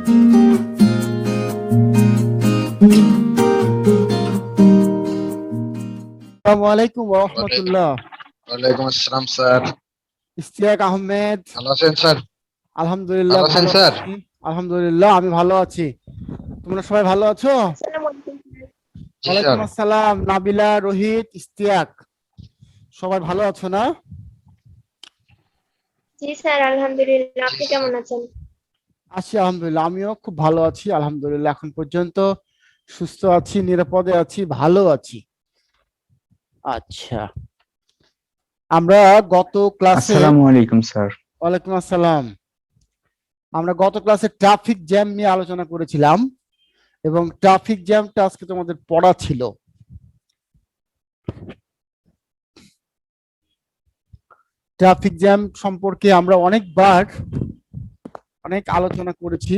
আসসালামু আলাইকুম ওয়া রাহমাতুল্লাহ। ওয়ালাইকুম আসসালাম স্যার। ইশতিয়াক আহমেদ। ভালো আছেন স্যার? আলহামদুলিল্লাহ ভালো আছেন ভালো স্যার? আছি। আলহামদুলিল্লাহ আমি ভালো আছি। তোমরা সবাই ভালো আছো? আসসালামু আলাইকুম স্যার। জি ওয়ালাইকুম স্যার। আসসালাম। নাবিলা, রোহিত, ইশতিয়াক, সবাই ভালো আছো না? জি স্যার, আলহামদুলিল্লাহ। জি আপনি স্যার। কেমন আছেন? আছি আলহামদুলিল্লাহ, আমিও খুব ভালো আছি আলহামদুলিল্লাহ। এখন পর্যন্ত সুস্থ আছি, নিরাপদে আছি, ভালো আছি। আচ্ছা, আমরা গত ক্লাসে আসসালামু আলাইকুম স্যার। ওয়ালাইকুম আসসালাম। আমরা গত ক্লাসে ট্রাফিক জ্যাম নিয়ে আলোচনা করেছিলাম এবং ট্রাফিক জ্যামটা আজকে তোমাদের পড়া ছিল। ট্রাফিক জ্যাম সম্পর্কে আমরা অনেক আলোচনা করেছি।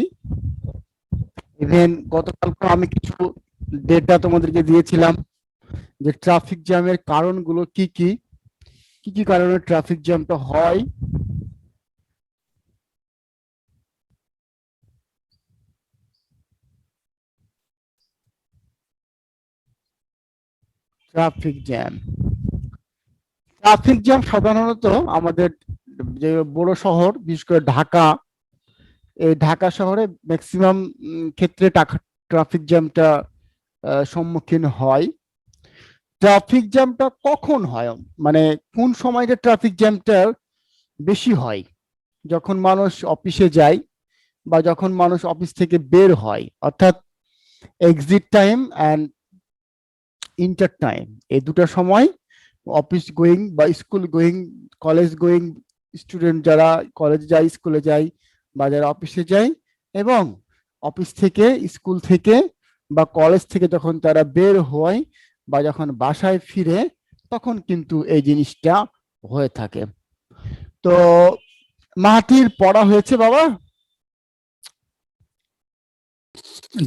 ইভেন গতকালকে আমি কিছু ডেটা তোমাদেরকে দিয়েছিলাম যে ট্রাফিক জ্যামের কারণগুলো কি কি কি কি কারণে ট্রাফিক জ্যামটা হয়। ট্রাফিক জ্যাম ট্রাফিক জ্যাম সাধারণত আমাদের যে বড় শহর, বিশেষ করে ঢাকা, এই ঢাকা শহরে ম্যাক্সিমাম ক্ষেত্রে ট্রাফিক জ্যামটা সম্মুখীন হয়। ট্রাফিক জ্যামটা কখন হয়, মানে কোন সময়টা ট্রাফিক জ্যামটা বেশি হয়? যখন মানুষ অফিসে যায় বা যখন মানুষ অফিস থেকে বের হয়, অর্থাৎ exit time and inter time, এই দুটো সময় অফিস গোয়িং বা school going, college going student যারা কলেজে যায়, স্কুলে যায় বা যারা অফিসে যায়, এবং অফিস থেকে, স্কুল থেকে বা কলেজ থেকে যখন তারা বের হয় বা যখন বাসায় ফিরে, তখন কিন্তু এই জিনিসটা হয়ে থাকে। তো মাটির পড়া হয়েছে বাবা?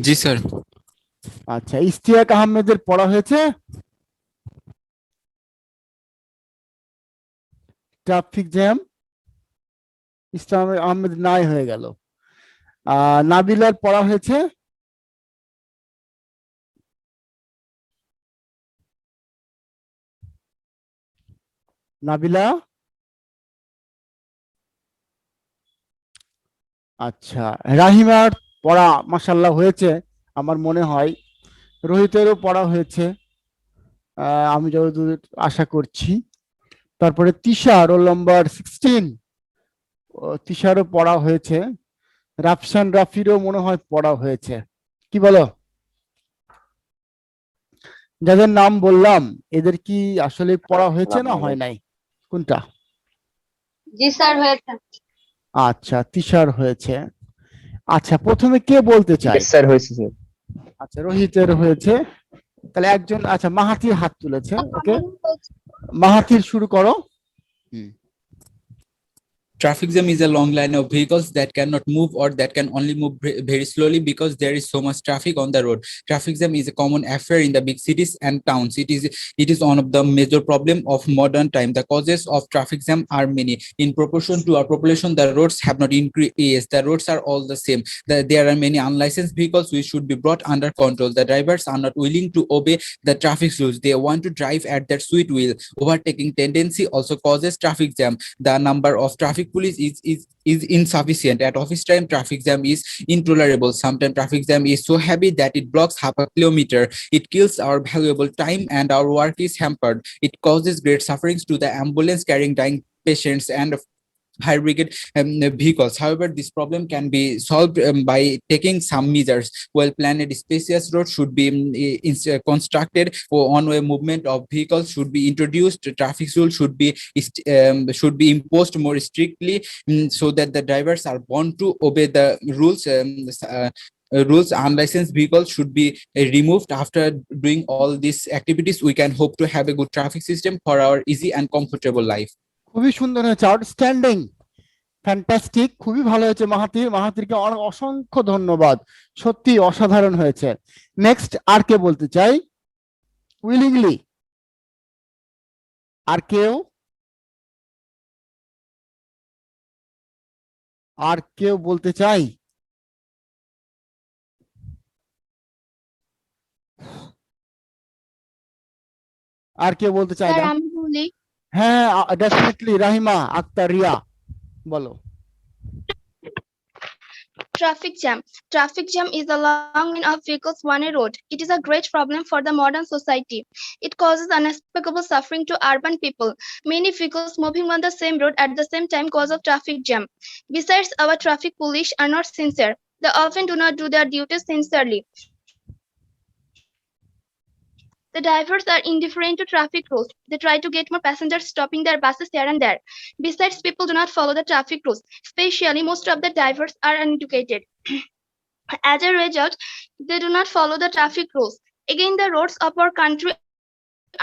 জি স্যার। আচ্ছা, ইশতিয়াক আহমেদের পড়া হয়েছে? ট্রাফিক জ্যাম ইসলাম আহমেদ নাই হয়ে গেল। নাবিলার পড়া হয়েছে? নাবিলা? আচ্ছা, রাহিমার পড়া মাশাল্লাহ হয়েছে আমার মনে হয়। রোহিতেরও পড়া হয়েছে আমি যতদূর আশা করছি। তারপরে তিশা, রোল নাম্বার 16, তিশারও পড়া হয়েছে। রাফসান রাফিরও মনে হয় পড়া হয়েছে। কি বলো? যাদের নাম বললাম এদের কি আসলে পড়া হয়েছে না হয় নাই? কোনটা? জি স্যার, হয়েছে। আচ্ছা, তিশার হয়েছে। আচ্ছা, প্রথমে কে বলতে চাই? ইয়েস স্যার, হয়েছে স্যার। আচ্ছা, রোহিতের হয়েছে। তাহলে একজন, আচ্ছা মাহাতির হাত তুলেছে। ওকে, মাহাতির শুরু করো। হুম। Traffic jam is a long line of vehicles that cannot move or that can only move very slowly because there is so much traffic on the road. Traffic jam is a common affair in the big cities and towns. It is one of the major problem of modern time. The causes of traffic jam are many. In proportion to our population, the roads have not increased. The roads are all the same. There are many unlicensed vehicles which should be brought under control. The drivers are not willing to obey the traffic rules. They want to drive at their sweet will. Overtaking tendency also causes traffic jam. The number of traffic police is insufficient. At office time, traffic jam is intolerable. Sometimes traffic jam is so heavy that it blocks half a kilometer. It kills our valuable time and our work is hampered. It causes great sufferings to the ambulance carrying dying patients and fire brigade vehicles. However, this problem can be solved by taking some measures. Well planned spacious roads should be constructed. For one-way movement of vehicles should be introduced. Traffic rules should be imposed more strictly, so that the drivers are bound to obey the rules. Rules. Unlicensed vehicles should be removed. After doing all these activities, we can hope to have a good traffic system for our easy and comfortable life. খুবই সুন্দর হয়েছে, outstanding, fantastic, খুবই ভালো হয়েছে Mahathir. মাহাতিরকে অনেক অসংখ্য ধন্যবাদ, সত্যি অসাধারণ হয়েছে। নেক্সট আর কে বলতে চাই? উইলিংলি আর কেউ? আর কেউ বলতে চাই? আর কেউ বলতে চায় স্যার না? আমি বলি হ্যাঁ, ডেফিনেটলি রাহিমা আক্তার রিয়া বলো। traffic jam. Traffic jam is a long line of vehicles on a road. It is a great problem for the modern society. It causes unspeakable suffering to urban people. Many vehicles moving on the same road at the same time cause of traffic jam. Besides, our traffic police are not sincere. They often do not do their duties sincerely. The drivers are indifferent to traffic rules. They try to get more passengers, stopping their buses here and there. Besides, people do not follow the traffic rules. Especially, most of the drivers are uneducated. As a result, they do not follow the traffic rules. Again, the roads of our country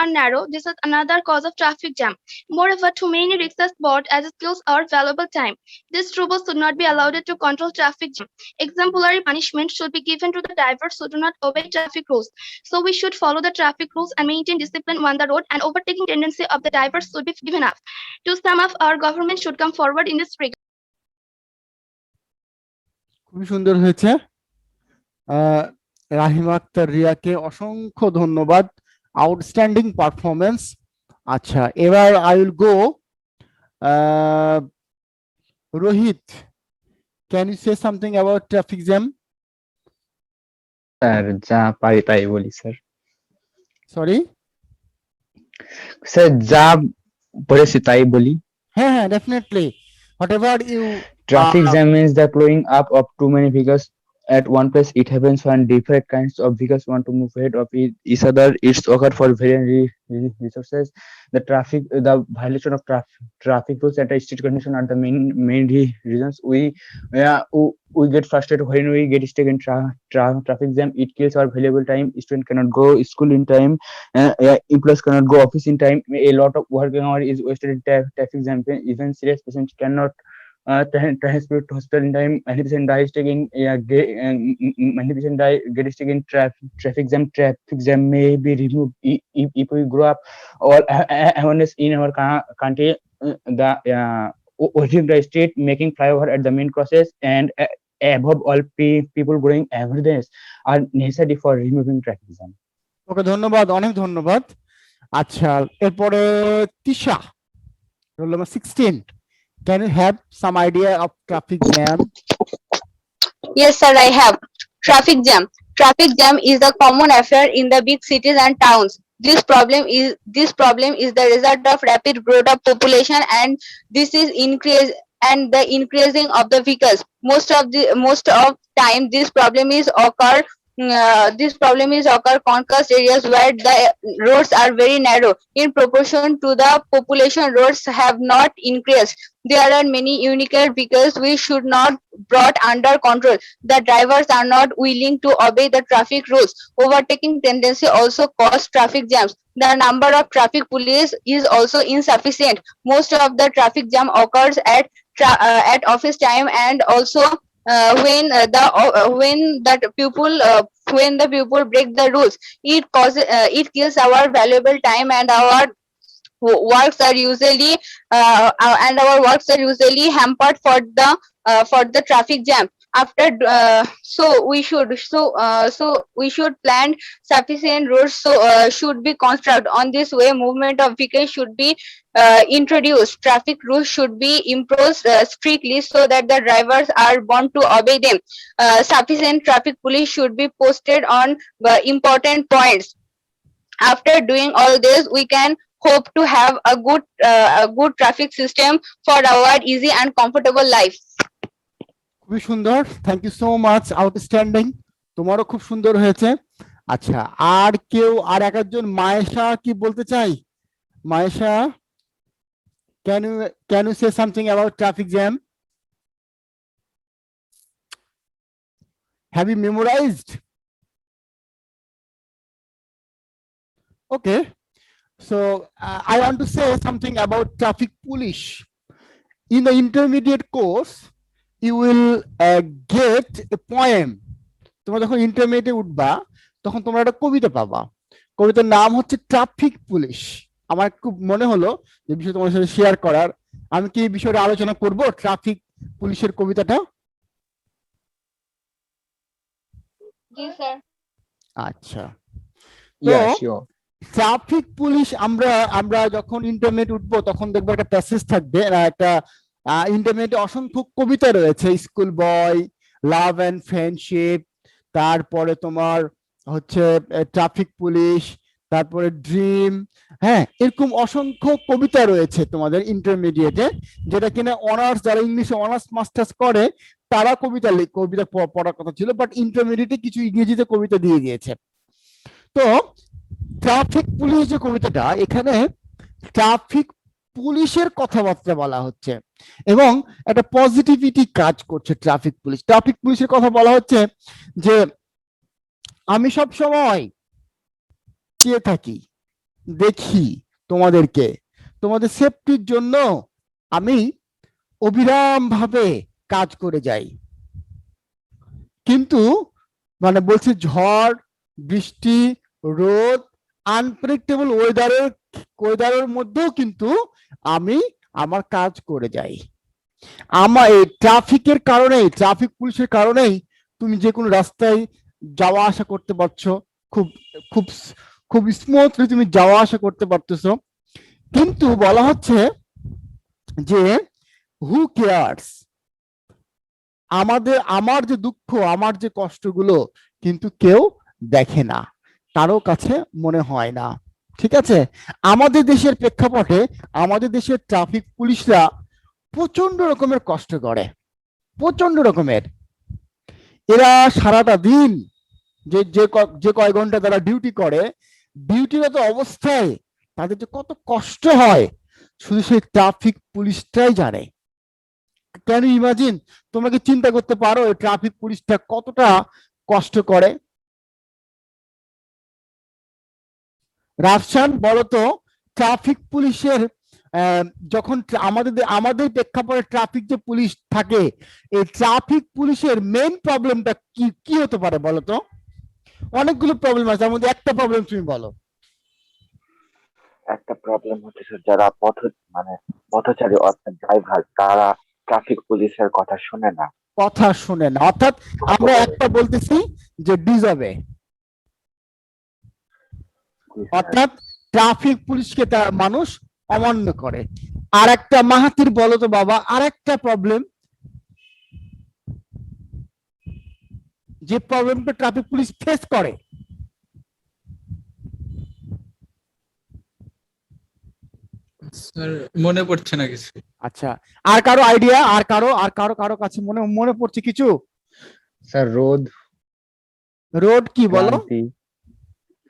are narrow. This is another cause of traffic jam. Moreover, too many rickshaws bought as it kills our valuable time. These troubles should not be allowed to control traffic jam. Exemplary punishment should be given to the drivers who do not obey traffic rules. So we should follow the traffic rules and maintain discipline on the road, and overtaking tendency of the drivers should be given up. To sum up, our government should come forward in this regard. খুবই সুন্দর হয়েছে। রাহিমা আক্তার রিয়াকে অসংখ্য ধন্যবাদ, outstanding performance. আচ্ছা, এবার I will go Rohit, can you say something about traffic jam? Sir যা পারি তাই বলি স্যার। সরি স্যার যা পড়েছি তাই বলি। হ্যাঁ হ্যাঁ, definitely whatever you Traffic jam means the blowing up of too many vehicles at one place. It happens when different kinds of vehicles want to move ahead of each other. It's occur for various resources. The violation of traffic rules and street condition are the main reasons we get frustrated when we get stuck in traffic jam. It kills our valuable time. Students cannot go school in time. Employees cannot go office in time. A lot of working hour is wasted in traffic jam. Even serious patients cannot transport to hospital in time. Many patients die taking many patients get stuck in traffic jam. Traffic jam may be removed if we grow up all awareness in our country. The washing the street, making flyover at the main crosses, and above all, people growing awareness are necessary for removing traffic jam. ওকে ধন্যবাদ, অনেক ধন্যবাদ। আচ্ছা, এরপরে Tisha, roll number 16, can you have some idea of traffic jam? Yes, sir, I have. Traffic jam. Traffic jam is a common affair in the big cities and towns. This problem is the result of rapid growth of population, and this is the increasing of the vehicles. Most of time this problem is occur conquest areas where the roads are very narrow. In proportion to the population, roads have not increased. There are many unique vehicles which should not brought under control. The drivers are not willing to obey the traffic rules. Overtaking tendency also cause traffic jams. The number of traffic police is also insufficient. Most of the traffic jam occurs at office time, and also when the pupil break the rules. It kills our valuable time, and our works are usually hampered for the traffic jam. So we should plan sufficient roads, should be constructed. On this way, movement of vehicles should be introduced. Traffic rules should be imposed strictly so that the drivers are bound to obey them. Sufficient traffic police should be posted on important points. After doing all this, we can hope to have a good traffic system for our easy and comfortable life. খুবই সুন্দর, thank you so much, outstanding. তোমারও খুব সুন্দর হয়েছে। আচ্ছা, আর কেউ, আর একজন মায়েশা কি বলতে চাই? Maisha, can you say something about traffic jam? Have you memorized? Okay, so I want to say something about traffic police. In the intermediate course, you will get a poem. তোমরা যখন ইন্টারমিডিয়েটে উঠবা তখন তোমরা একটা কবিতা পাবা। কবিতার নাম হচ্ছে ট্রাফিক পুলিশ। আমার খুব মনে হলো যে বিষয় তোমার সাথে শেয়ার করার। আমি কি এই বিষয়ে আলোচনা করব, ট্রাফিক পুলিশের কবিতাটা? জি স্যার। আচ্ছা, Yeah, sure. ট্রাফিক পুলিশ আমরা আমরা যখন ইন্টারনেট উঠবো তখন দেখবো একটা প্যাসেজ থাকবে, একটা ইন্টারনেটে অসংখ্য কবিতা রয়েছে, school boy, love and friendship, তারপরে তোমার হচ্ছে ট্রাফিক পুলিশ, তারপরে ড্রিম, হ্যাঁ, এরকম অসংখ্য কবিতা রয়েছে তোমাদের ইন্টারমিডিয়েটে, যেটা কিনা অনার্স, যারা ইংলিশে অনার্স মাস্টার্স করে তারা কবিতা পড়ার কথা ছিল, বাট ইন্টারমিডিয়েটে কিছু ইংরেজিতে কবিতা দিয়ে দিয়েছে। তো ট্রাফিক পুলিশ যে কবিতাটা, এখানে ট্রাফিক পুলিশের কথাবার্তা বলা হচ্ছে এবং একটা পজিটিভিটি কাজ করছে। ট্রাফিক পুলিশের কথা বলা হচ্ছে যে আমি সব সময় চেয়ে থাকি, দেখি তোমাদেরকে, তোমাদের সেফটির জন্য আমি অবিরাম ভাবে কাজ করে যাই, কিন্তু মানে বলছে ঝড় বৃষ্টি রোদ আনপ্রেডিক্টেবল ওয়েদারের মধ্যেও কিন্তু আমি আমার কাজ করে যাই। আমার এই ট্রাফিকের কারণেই, ট্রাফিক পুলিশের কারণেই তুমি যে কোনো রাস্তায় যাওয়া আসা করতে পারছো, খুব খুব খুব স্মুথলি তুমি যাওয়া আসা করতে পারতেছো। কিন্তু বলা হচ্ছে যে হু কেয়ার্স, আমার যে দুঃখ, আমার যে কষ্টগুলো কিন্তু কেউ দেখে না, কারো কাছে মনে হয় না। ঠিক আছে, আমাদের দেশের প্রেক্ষাপটে আমাদের দেশের ট্রাফিক পুলিশরা প্রচন্ড রকমের কষ্ট করে, প্রচন্ড রকমের। এরা সারাটা দিন যে কয় ঘন্টা তারা ডিউটি করে, ডিউটিরত অবস্থায় তাদের যে কত কষ্ট হয় শুধু সেই ট্রাফিক পুলিশটাই জানে। Can you imagine? তোমরা কি চিন্তা করতে পারো এই ট্রাফিক পুলিশটা কতটা কষ্ট করে? রাফসান বলতো, ট্রাফিক পুলিশের যখন আমাদের প্রেক্ষাপটে ট্রাফিক যে পুলিশ থাকে, এই ট্রাফিক পুলিশের মেইন প্রবলেমটা কি কি হতে পারে বলতো? অনেকগুলো প্রবলেম আছে, তার মধ্যে একটা প্রবলেম তুমি বলো। একটা প্রবলেম হচ্ছে স্যার, যারা পথচারী অর্থাৎ ড্রাইভার, তারা ট্রাফিক পুলিশের কথা শুনে না। কথা শুনে না, অর্থাৎ আমরা একটা বলতেছি যে ডিজাবে, অর্থাৎ ট্রাফিক পুলিশকে তার মানুষ অমান্য করে। আর একটা মাহাতির বলো তো বাবা, আর একটা প্রবলেম, যে প্রবলেমটা ট্রাফিক পুলিশ ফেস করে। স্যার মনে পড়ছে না কিছু। আচ্ছা, আর কারো আইডিয়া? আর কারো কাছে মনে মনে পড়ছে কিছু? স্যার রোদ, রোড কি বলো? ক্লান্তি,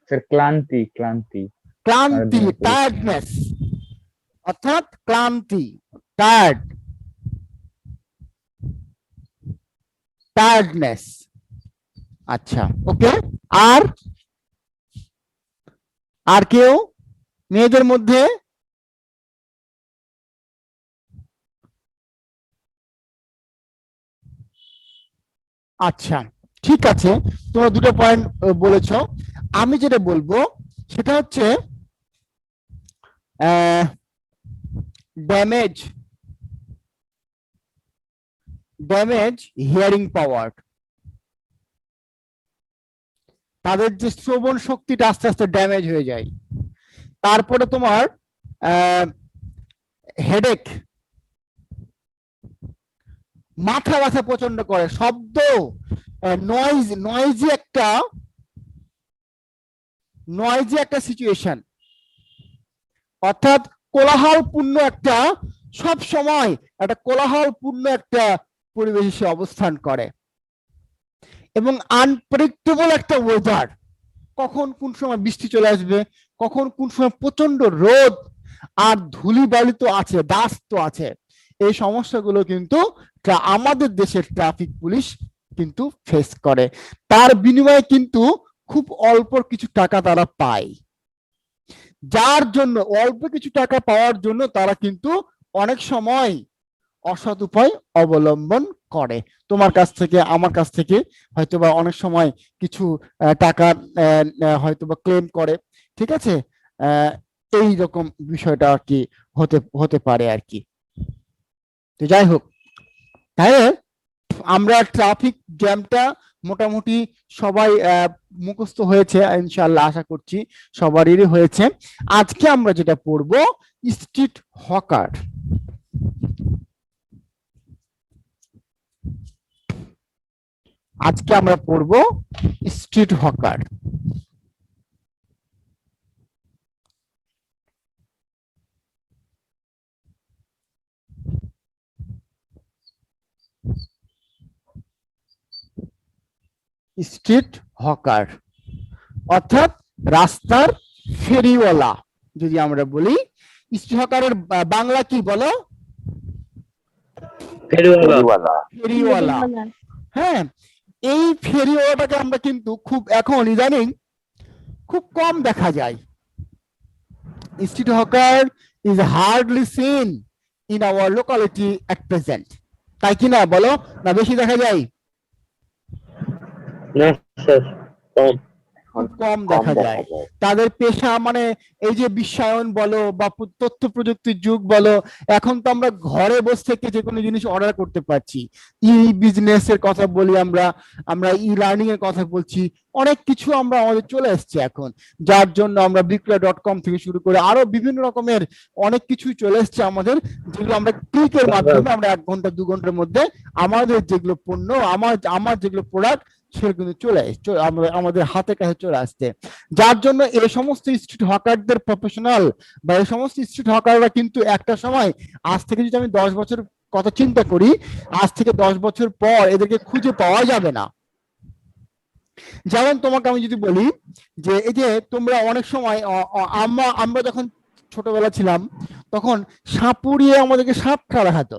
স্যার ক্লান্তি, ক্লান্তি, ক্লান্তি, সারাদিনের পরিশ্রম। টায়ার্ডনেস, অর্থাৎ ক্লান্তি, টায়ার্ড, টায়ার্ডনেস। আচ্ছা, ওকে। আর আর কেউ মেয়েদের মধ্যে? আচ্ছা, ঠিক আছে, তোমরা দুটো পয়েন্ট বলেছ। আমি যেটা বলবো সেটা হচ্ছে ড্যামেজ হিয়ারিং পাওয়ার। তাদের যে শ্রবণ শক্তিটা আস্তে আস্তে ড্যামেজ হয়ে যায়। তারপরে তোমার হেডেক, মাথা ব্যথা প্রচন্ড করে, শব্দ, নয়েজি একটা সিচুয়েশন, অর্থাৎ কোলাহলপূর্ণ একটা, সব সময় একটা কোলাহলপূর্ণ একটা পরিবেশে সে অবস্থান করে, এবং আনপ্রেডিক্টেবল একটা ওয়েদার, কখন কোন সময় বৃষ্টি চলে আসবে, কখন কোন সময় প্রচন্ড রোদ, আর ধুলি বালি তো আছে, ডাস্ট তো আছে। এই সমস্যাগুলো কিন্তু আমাদের দেশের ট্রাফিক পুলিশ কিন্তু ফেস করে। তার বিনিময়ে কিন্তু খুব অল্প কিছু টাকা তারা পায়, যার জন্য অল্প কিছু টাকা পাওয়ার জন্য তারা কিন্তু অনেক সময় অসৎ উপায় অবলম্বন করে। তোমার কাছ থেকে, আমার কাছ থেকে হয়তোবা অনেক সময় কিছু টাকা হয়তোবা ক্লেম করে। ঠিক আছে, এই রকম বিষয়টা আর কি হতে পারে আর কি। তো যাই হোক, তাহলে আমরা ট্রাফিক জ্যামটা মোটামুটি সবাই মুখস্থ হয়েছে ইনশাআল্লাহ, আশা করছি সবারই হয়েছে। আজকে আমরা যেটা পড়বো স্ট্রিট হকার। আজকে আমরা পড়বো স্ট্রিট হকার। স্ট্রিট হকার অর্থাৎ রাস্তার ফেরিওয়ালা। যদি আমরা বলি স্ট্রিট হকারের বাংলা কি বলো? ফেরিওয়ালা। ফেরিওয়ালা। হ্যাঁ, এই ফেরিওয়ালাটাকে আমরা কিন্তু খুব এখন ইদানিং খুব কম দেখা যায়। Street hawker is hardly seen in our locality at present. তাই কি না বলো? না বেশি দেখা যায়? না স্যার, কম। খুব কম দেখা যায়। তাদের পেশা মানে এই যে বিশ্বায়ন বলো বা তথ্য প্রযুক্তির যুগ বলো, এখন তো আমরা ঘরে বসে থেকে যে কোনো জিনিস অর্ডার করতে পারছি। ই বিজনেস এর কথা বলি, আমরা ই লার্নিং এর কথা বলছি, অনেক কিছু আমরা আমাদের চলে এসছে এখন, যার জন্য আমরা বিক্রয়.com থেকে শুরু করে আরো বিভিন্ন রকমের অনেক কিছুই চলে এসছে আমাদের, যেগুলো আমরা ক্লিকের মাধ্যমে আমরা 1 ঘন্টা 2 ঘন্টার মধ্যে আমাদের যেগুলো পণ্য, আমার যেগুলো প্রোডাক্ট সেগুলো কিন্তু চলে আসছে আমাদের হাতে কাছে চলে আসছে। যার জন্য এই সমস্ত স্ট্রিট হকারদের প্রফেশনাল বা এই সমস্ত স্ট্রিট হকাররা কিন্তু একটা সময়, আজ থেকে যদি আমি 10 বছর কথা চিন্তা করি, আজ থেকে 10 বছর পর এদেরকে খুঁজে পাওয়া যাবে না। যেমন তোমাকে আমি যদি বলি যে এই যে তোমরা অনেক সময় আমরা যখন ছোটবেলা ছিলাম তখন সাপুড়িয়ে আমাদেরকে সাপ খেলা দেখাতো,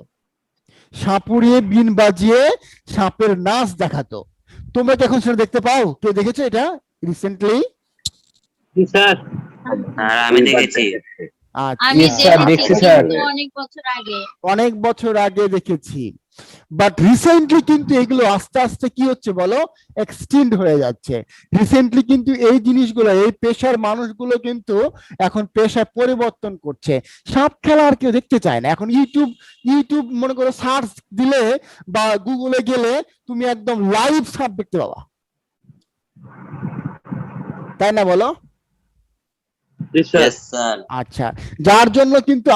সাপুড়িয়ে বিন বাজিয়ে সাপের নাচ দেখাতো। তোমরা কি এখন সেটা দেখতে পাও? কেউ দেখেছো এটা রিসেন্টলি? স্যার আমি দেখেছি। আমি Yes, sir, দেখছি, দেখেছি sir. কিন্তু অনেক বছর আগে। অনেক বছর আগে দেখেছি, বাট রিসেন্টলি কিন্তু এগুলো আস্তে আস্তে কি হচ্ছে বলো, এক্সটেন্ড হয়ে যাচ্ছে। রিসেন্টলি কিন্তু এই জিনিসগুলো, এই পেশার মানুষগুলো কিন্তু এখন পেশা পরিবর্তন করছে। সাপ খেলা আর কেউ দেখতে চায় না এখন। ইউটিউব মনে করো সার্চ দিলে বা গুগলে গেলে তুমি একদম লাইভ সাপ দেখতে পাবা, তাই না বলো? আচ্ছা, যার জন্য কিন্তু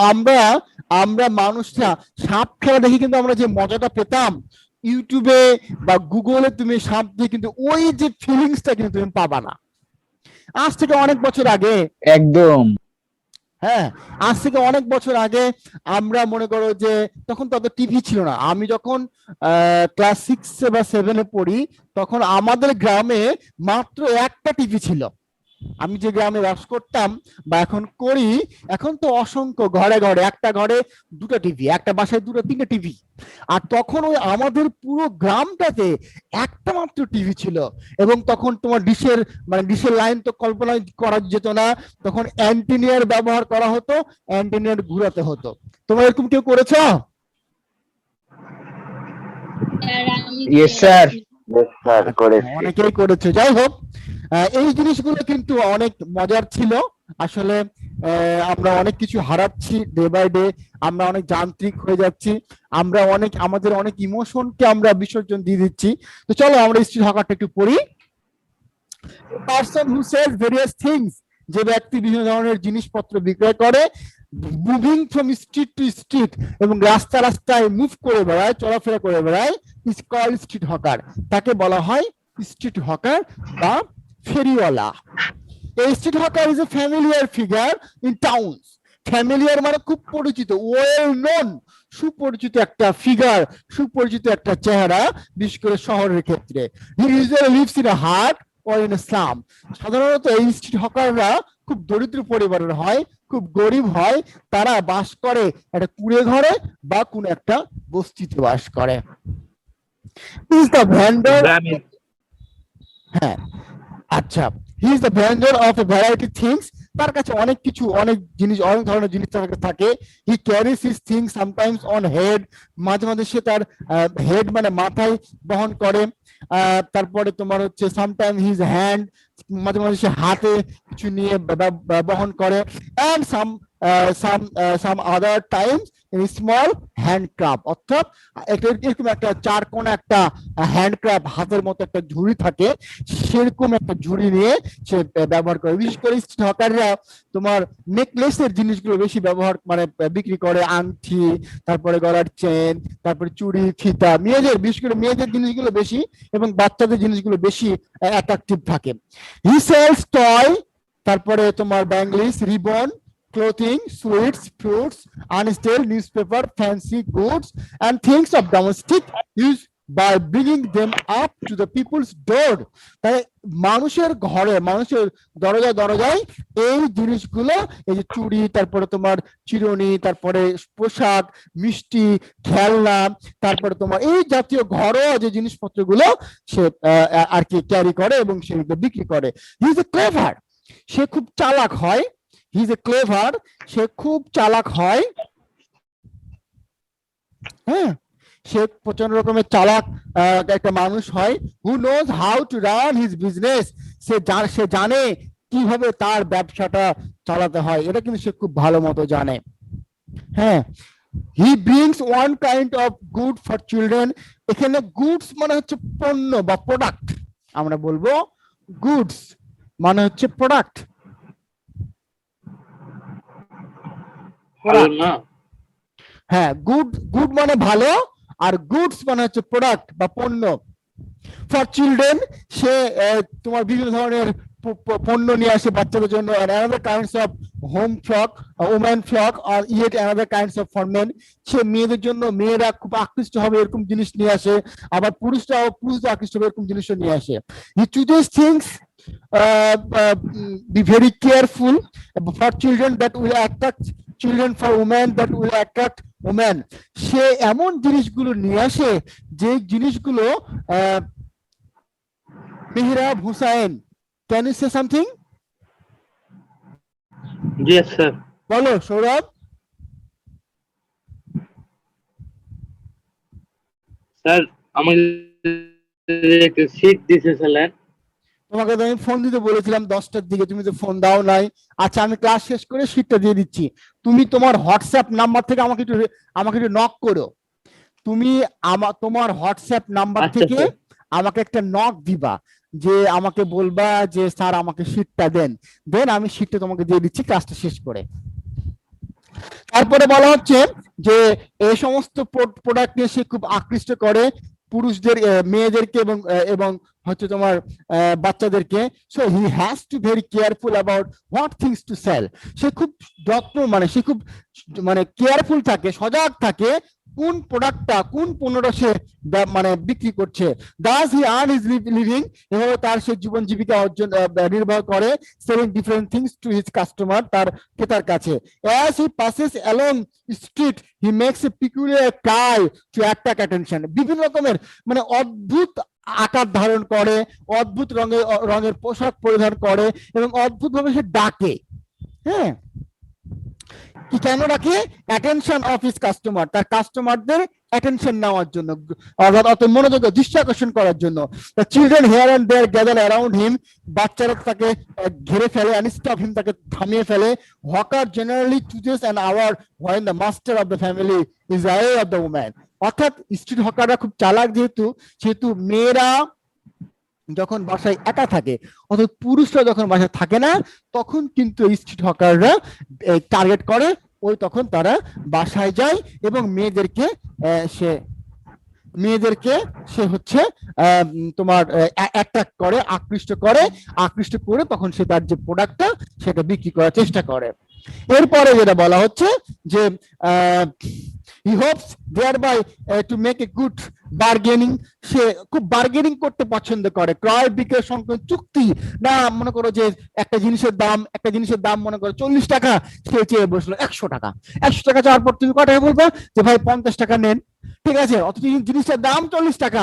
আমরা মানুষরা সাপ খেলা দেখি কিন্তু আমরা যে মজাটা পেতাম ইউটিউবে বা গুগলে, তুমি সাপ দিয়ে কিন্তু ওই যে ফিলিংসটা কিন্তু তুমি পাবা না। আজ থেকে অনেক বছর আগে, একদম। হ্যাঁ আজ থেকে অনেক বছর আগে আমরা মনে করো যে তখন তো টিভি ছিল না। আমি যখন ক্লাস 6 বা 7-এ পড়ি তখন আমাদের গ্রামে মাত্র একটা টিভি ছিল। আমি যে গ্রামে বাস করতাম বা এখন করি, এখন তো অসংখ্য ঘরে ঘরে, একটা ঘরে 2টা টিভি, একটা বাসায় 2টা 3টা টিভি। আর তখন ওই আমাদের পুরো গ্রামটাতে একটা মাত্র টিভি ছিল। এবং তখন তোমার ডিশের লাইন তো কল্পনা করা যেত না, তখন অ্যান্টিনিয়ার ব্যবহার করা হতো, অ্যান্টিনিয়ার ঘুরাতে হতো। তোমরা এরকম কেউ করেছো? Yes, sir. অনেকেই করেছে। যাই হোক, এই জিনিসগুলো কিন্তু অনেক মজার ছিল আসলে। আমরা অনেক কিছু হারাচ্ছি ডে বাই ডে, আমরা অনেক যান্ত্রিক হয়ে যাচ্ছি, আমরা আমাদের অনেক ইমোশনকে আমরা বিসর্জন দিয়ে দিচ্ছি। তো চলো আমরা স্ট্রিট হকারটা একটু পড়ি। Person who sells various things, যে ব্যক্তি বিভিন্ন ধরনের জিনিসপত্র বিক্রয় করে, moving from street to street, এবং রাস্তায় মুভ করে বেড়ায়, চলাফেরা করে বেড়ায়, ইজ কল্ড স্ট্রিট হকার। তাকে বলা হয় স্ট্রিট হকার বা ফেরিওয়ালা। A street hawker is a familiar figure in towns. Familiar মানে খুব পরিচিত, ওয়েল নোন, সুপরিচিত একটা ফিগার, সুপরিচিত একটা চেহারা, বিশেষ করে শহরের ক্ষেত্রে। He usually lives in a hut or in a slum. সাধারণত এই স্ট্রিট হকাররা খুব দরিদ্র পরিবারের হয়, খুব গরিব হয়, তারা বাস করে একটা কুড়ে ঘরে বা কোন একটা বস্তিতে বাস করে। Is the vendor, হ্যাঁ আচ্ছা, he is the vendor of a variety things. তার কাছে অনেক কিছু, অনেক জিনিস, অনেক ধরনের জিনিস তার কাছে থাকে। He carries his things sometimes on head, মাঝে মাঝে সে তার হেড মানে মাথায় বহন করে। তারপরে তোমার হচ্ছে সামটাইম হিজ হ্যান্ড, মাঝে মাঝে সে হাতে কিছু নিয়ে বহন করে। And some other times small handcraft, অর্থাৎ এরকম একটা চার কোণা একটা হ্যান্ডক্রাফট, হাতের মতো একটা ঝুড়ি থাকে, সেরকম একটা ঝুড়ি নিয়ে সে ব্যবহার করে। বিশেষ করে স্ট্রিট হকাররা তোমার নেকলেসের জিনিসগুলো বেশি ব্যবহার মানে বিক্রি করে, আংটি, তারপরে গলার চেন, তারপরে চুড়ি, ফিতা, মেয়েদের বিশেষ করে মেয়েদের জিনিসগুলো বেশি এবং বাচ্চাদের জিনিসগুলো বেশি অ্যাট্রাকটিভ থাকে। হি সেলস টয়, তারপরে তোমার ব্যাংলিস, ribbon, clothing, sweets, fruits, unstale newspaper, fancy goods, and things of domestic use by bringing them up to the people's door. তাই মানুষের ঘরে, মানুষের দরজায় দরজায় এই জিনিসগুলো, এই যে চুড়ি, তারপরে তোমার চিরুনি, তারপরে পোশাক, মিষ্টি, খেলনা, তারপরে তোমার এই জাতীয় ঘরোয়া যে জিনিসপত্রগুলো সে আর কি ক্যারি করে এবং সেগুলো বিক্রি করে। হি ইজ এ ক্লেভার, সে খুব চালাক হয়। হি ইজ এ ক্লেভার, সে খুব চালাক হয়। হ্যাঁ, সে প্রচন্ড রকমের চালাক একটা মানুষ হয়। Who knows how to run his business, সে জানে কিভাবে তার ব্যবসাটা চালাতে হয়, এটা কিন্তু সে খুব ভালো মতো জানে। হ্যাঁ, হি brings one kind of good for children, এখানে গুডস মানে হচ্ছে পণ্য বা প্রোডাক্ট, আমরা বলবো গুডস মানে হচ্ছে প্রোডাক্ট। ভালো না? হ্যাঁ, গুড মানে ভালো, আর গুডস মানে হচ্ছে প্রোডাক্ট বা পণ্য। ফর চিলড্রেন, সে তোমার বিভিন্ন ধরনের পণ্য নিয়ে আসে বাচ্চাদের জন্য। another kinds of home flock, women flock, or yet another kinds of for men, সে মেয়েদের জন্য, মেয়েরা খুব আকৃষ্ট হবে এরকম জিনিস নিয়ে আসে, আবার পুরুষরা আকৃষ্ট হবে এরকম জিনিস নিয়ে আসে। He chooses things, be very careful for children that will attract children, for women that will attract women, সে এমন জিনিসগুলো নিয়ে আসে যে জিনিসগুলো Mehrab Hussain, can you say something? Yes, sir. বলো সৌরভ। স্যার, আমাকে একটা শীট দিয়েছিলেন। তোমাকে তো আমি ফোন দিতে বলেছিলাম 10টার দিকে, তুমি তো ফোন দাও নাই। আচ্ছা, আমি ক্লাস শেষ করে শীটটা দিয়ে দিচ্ছি। তুমি তোমার হোয়াটসঅ্যাপ নাম্বার থেকে আমাকে একটু নক করো। তুমি তোমার হোয়াটসঅ্যাপ নাম্বার আচ্ছা, থেকে স্যার। আমাকে একটা নক দিবা, যে আমাকে বলবা যে স্যার আমাকে শীটটা দেন আমি শীটটা তোমাকে দিয়ে দিচ্ছি ক্লাসটা শেষ করে। তারপরে বলা হচ্ছে যে এই সমস্ত প্রোডাক্ট নিয়ে সে খুব আকৃষ্ট করে পুরুষদের, মেয়েদেরকে এবং হচ্ছে তোমার বাচ্চাদেরকে। So he has to very careful about what things to sell, সে খুব যত্ন মানে সে খুব কেয়ারফুল থাকে, সজাগ থাকে কোন প্রোডাক্টটা, কোন পণ্যটা সে মানে বিক্রি করছে। Thus he earn his living, এভাবে তার সে জীবন জীবিকা অর্জন নির্বাহ করে, selling different things to his customer, তার ক্রেতার কাছে। As he passes along street he makes a peculiar cry to attract attention, বিভিন্ন রকমের মানে অদ্ভুত আকার ধারণ করে, অদ্ভুত রঙের পোশাক পরিধান করে এবং অদ্ভুত ভাবে সে ডাকে। হ্যাঁ, কি কেন রাখে? অ্যাটেনশন অফ হিজ কাস্টমার, তার কাস্টমারদের অ্যাটেনশন নেওয়ার জন্য, অর্থাৎ মনোযোগ দৃষ্টি আকর্ষণ করার জন্য। The children here and there gather around him, বাচ্চারা তাকে ঘিরে ফেলে, অ্যান্ড স্টপ হিম, তাকে থামিয়ে ফেলে। Hawker generally chooses an hour when the master of the family is away of the woman, অর্থাৎ স্ট্রিট হকাররা খুব চালাক, যেহেতু মেয়েরা যখন বাসায় একা থাকে, অর্থাৎ পুরুষরা যখন বাসায় থাকে না, তখন কিন্তু স্ট্রিট হকাররা টার্গেট করে, তখন তারা বাসায় যায় এবং মেয়েদেরকে সে হচ্ছে তোমার অ্যাট্রাক্ট করে, আকৃষ্ট করে তখন সে তার যে প্রোডাক্টটা সেটা বিক্রি করার চেষ্টা করে। এরপরে যেটা বলা হচ্ছে যে he hopes thereby to make a good bargaining, সে খুব বার্গেনিং করতে পছন্দ করে, ক্রয় বিক্রয় সংক্রান্ত চুক্তি না। মনে করো যে একটা জিনিসের দাম মনে করো 40 টাকা, সে চেয়ে বসলো 100 টাকা। 100 টাকা চাওয়ার পর তুমি কত টাকা বলবে যে ভাই 50 টাকা নেন, ঠিক আছে, অথচ জিনিসটার দাম 40 টাকা,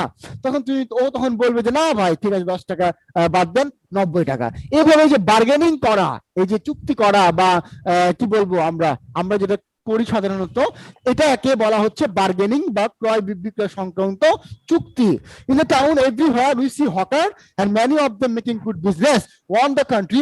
তখন বলবে যে না ভাই ঠিক আছে 10 টাকা বাদ দেন, 90 টাকা। এভাবে যে বার্গেনিং করা, এই যে চুক্তি করা বা কি বলবো আমরা যেটা করি সাধারণত, এটাকে বলা হচ্ছে বার্গেনিং বা ক্রয় বিক্রয় সংক্রান্ত চুক্তি। In the town everywhere we see hawker and many of them making good business. On the country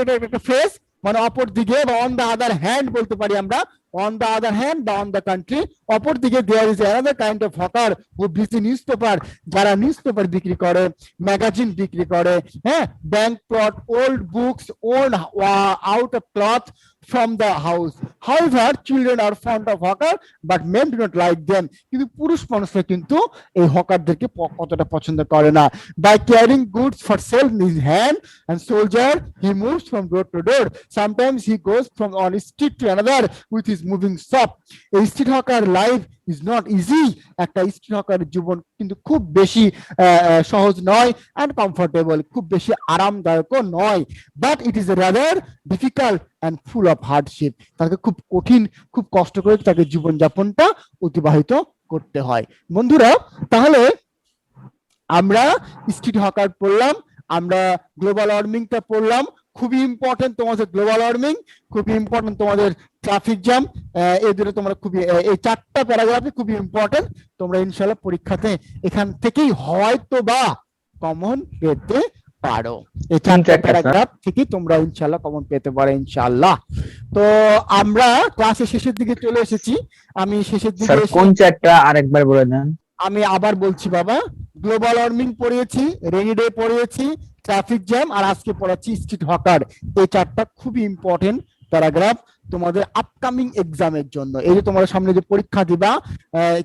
এটা একটা ফ্রেজ, মানে অপর দিকে, বা অন দ্য আদার হ্যান্ড বলতে পারি আমরা, On the other hand, on the country, অপরদিকে there is another kind of hawker who busy newspaper, যারা নিউজপেপার বিক্রি করে, ম্যাগাজিন বিক্রি করে, হ্যাঁ, bank plot, old books, old out of cloth from the house. However, children are fond of hawker, but men do not like them. কিন্তু পুরুষ মানুষরা কিন্তু এই হকারদেরকে কতটা পছন্দ করে না। By carrying goods for sale in his hand, and soldier, he moves from door to door. Sometimes he goes from one street to another with his moving shop. A street hawker life is not easy. একটা street হকারের জীবন কিন্তু খুব বেশি সহজ নয়, and comfortable, খুব বেশি আরামদায়কও নয়, but it is rather difficult and full of hardship. তাকে খুব কঠিন, খুব কষ্ট করে তাকে জীবনযাপনটা অতিবাহিত করতে হয়। বন্ধুরা, তাহলে আমরা স্ট্রিট হকার পড়লাম, আমরা গ্লোবাল ওয়ার্মিংটা পড়লাম, খুবই ইম্পর্টেন্ট তোমাদের গ্লোবাল ওয়ার্মিং, খুবই ইম্পর্টেন্ট তোমাদের ট্রাফিক জ্যাম, এই দুটো তোমরা খুবই, এই চারটা প্যারাগ্রাফে খুবই ইম্পর্টেন্ট। তোমরা ইনশাল্লাহ পরীক্ষাতে এখান থেকেই হয়তো বা কমন পেতে পারো, এই চারটা প্যারাগ্রাফ থেকে তোমরা ইনশাল্লাহ কমন পেতে পারো ইনশাল্লাহ। তো আমরা ক্লাসের শেষের দিকে চলে এসেছি, আমি শেষের দিকে কোন চ্যাপ্টার আরেকবার বলে দেন। আমি আবার বলছি বাবা, গ্লোবাল ওয়ার্মিং পড়িয়েছি, রেইনি ডে পড়িয়েছি, ট্রাফিক জ্যাম, আর আজকে পড়াচ্ছি স্ট্রিট হকার। এই চারটা খুবই ইম্পর্টেন্ট প্যারাগ্রাফ তোমাদের আপকামিং এক্সামের জন্য। এই যে তোমাদের সামনে যে পরীক্ষা দিবা,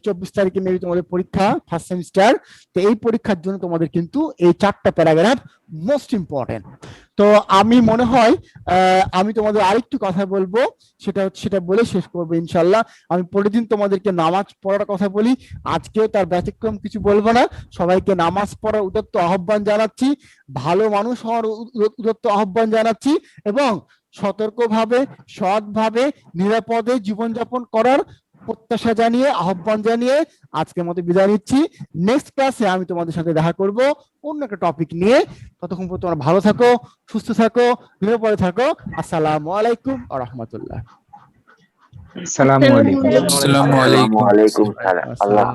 24 তারিখে মেবি তোমাদের পরীক্ষা ফার্স্ট সেমিস্টার, তো এই পরীক্ষার জন্য তোমাদের কিন্তু এই চারটা প্যারাগ্রাফ মোস্ট ইম্পর্টেন্ট। তো আমি মনে হয় আমি তোমাদের আরেকটু কথা বলবো, সেটা বলে শেষ করবো ইনশাল্লাহ। আমি প্রতিদিন তোমাদেরকে নামাজ পড়ার কথা বলি, আজকেও তার ব্যতিক্রম কিছু বলবো না। সবাইকে নামাজ পড়ার উদাত্ত আহ্বান জানাচ্ছি, ভালো মানুষ হওয়ার উদাত্ত আহ্বান জানাচ্ছি, এবং সতর্কভাবে, সৎভাবে, নিরাপদে জীবনযাপন করার প্রত্যাশা জানিয়ে, আহ্বান জানিয়ে আজকের মতো বিদায় নিচ্ছি। নেক্সট ক্লাসে আমি তোমাদের সাথে দেখা করব অন্য একটা টপিক নিয়ে। ততক্ষণ পর্যন্ত তোমরা ভালো থাকো, সুস্থ থাকো, নিরাপদে থাকো। আসসালামু আলাইকুম ওয়া রাহমাতুল্লাহ। আসসালামু আলাইকুম। আসসালামু আলাইকুম। ওয়ালাইকুম সালাম। আল্লাহ